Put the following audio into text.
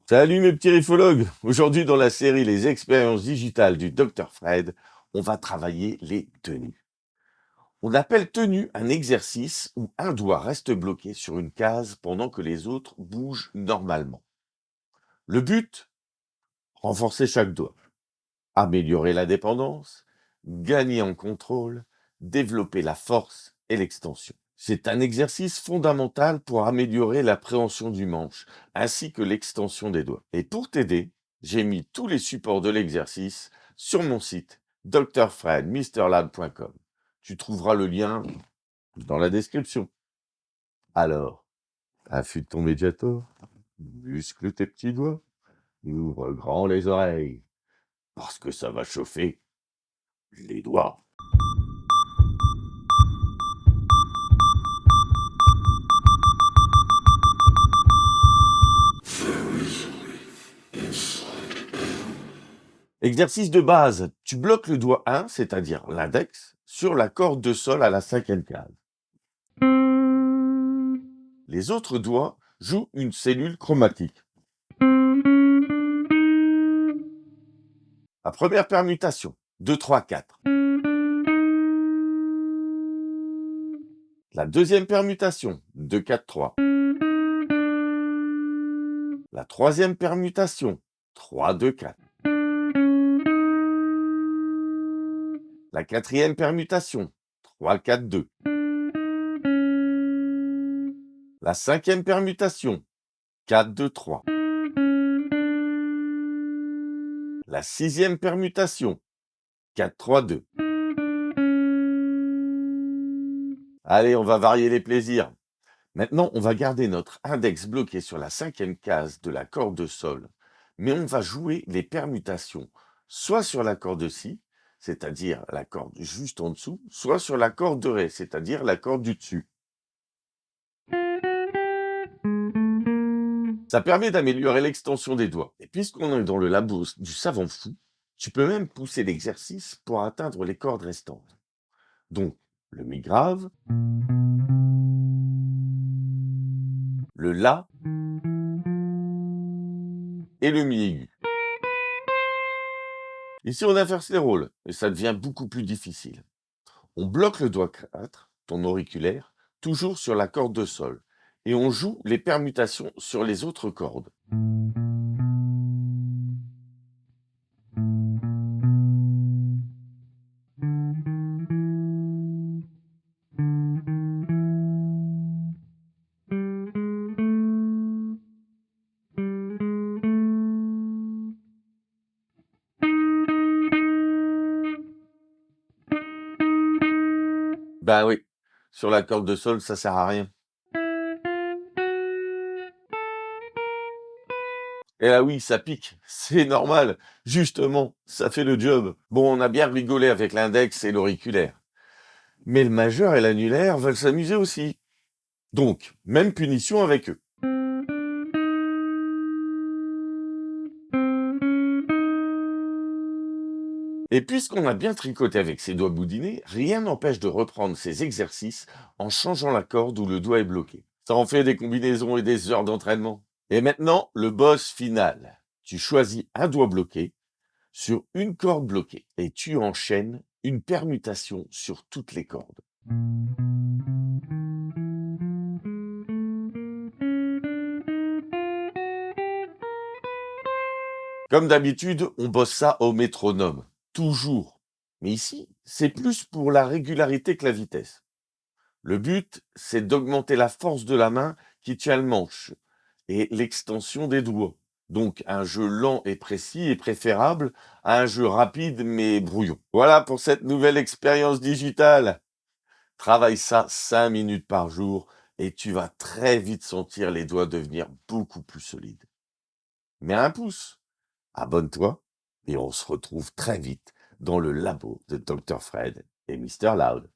Salut mes petits riffologues! Aujourd'hui dans la série Les expériences digitales du Dr Fred, on va travailler les tenues. On appelle tenue un exercice où un doigt reste bloqué sur une case pendant que les autres bougent normalement. Le but? Renforcer chaque doigt, améliorer la dépendance, gagner en contrôle, développer la force et l'extension. C'est un exercice fondamental pour améliorer l'appréhension du manche, ainsi que l'extension des doigts. Et pour t'aider, j'ai mis tous les supports de l'exercice sur mon site drfredmrlab.com. Tu trouveras le lien dans la description. Alors, affûte ton médiator, muscle tes petits doigts, ouvre grand les oreilles, parce que ça va chauffer les doigts. Exercice de base, tu bloques le doigt 1, c'est-à-dire l'index, sur la corde de sol à la 5e case. Les autres doigts jouent une cellule chromatique. La première permutation, 2, 3, 4. La deuxième permutation, 2, 4, 3. La troisième permutation, 3, 2, 4. La quatrième permutation, 3, 4, 2. La cinquième permutation, 4, 2, 3. La sixième permutation, 4, 3, 2. Allez, on va varier les plaisirs. Maintenant, on va garder notre index bloqué sur la 5e case de la corde de sol, mais on va jouer les permutations, soit sur la corde si, c'est-à-dire la corde juste en dessous, soit sur la corde de ré, c'est-à-dire la corde du dessus. Ça permet d'améliorer l'extension des doigts. Et puisqu'on est dans le labo du savant fou, tu peux même pousser l'exercice pour atteindre les cordes restantes. Donc, le mi grave, le la et le mi aigu. Ici, on inverse les rôles et ça devient beaucoup plus difficile. On bloque le doigt 4, ton auriculaire, toujours sur la corde de sol, et on joue les permutations sur les autres cordes. Ben oui, sur la corde de sol, ça sert à rien. Et là oui, ça pique, c'est normal. Justement, ça fait le job. Bon, on a bien rigolé avec l'index et l'auriculaire. Mais le majeur et l'annulaire veulent s'amuser aussi. Donc, même punition avec eux. Et puisqu'on a bien tricoté avec ses doigts boudinés, rien n'empêche de reprendre ces exercices en changeant la corde où le doigt est bloqué. Ça en fait des combinaisons et des heures d'entraînement. Et maintenant, le boss final. Tu choisis un doigt bloqué sur une corde bloquée et tu enchaînes une permutation sur toutes les cordes. Comme d'habitude, on bosse ça au métronome. Toujours. Mais ici, c'est plus pour la régularité que la vitesse. Le but, c'est d'augmenter la force de la main qui tient le manche et l'extension des doigts. Donc un jeu lent et précis est préférable à un jeu rapide mais brouillon. Voilà pour cette nouvelle expérience digitale. Travaille ça 5 minutes par jour et tu vas très vite sentir les doigts devenir beaucoup plus solides. Mets un pouce, abonne-toi et on se retrouve très vite dans le labo de Dr Fred et Mr Loud.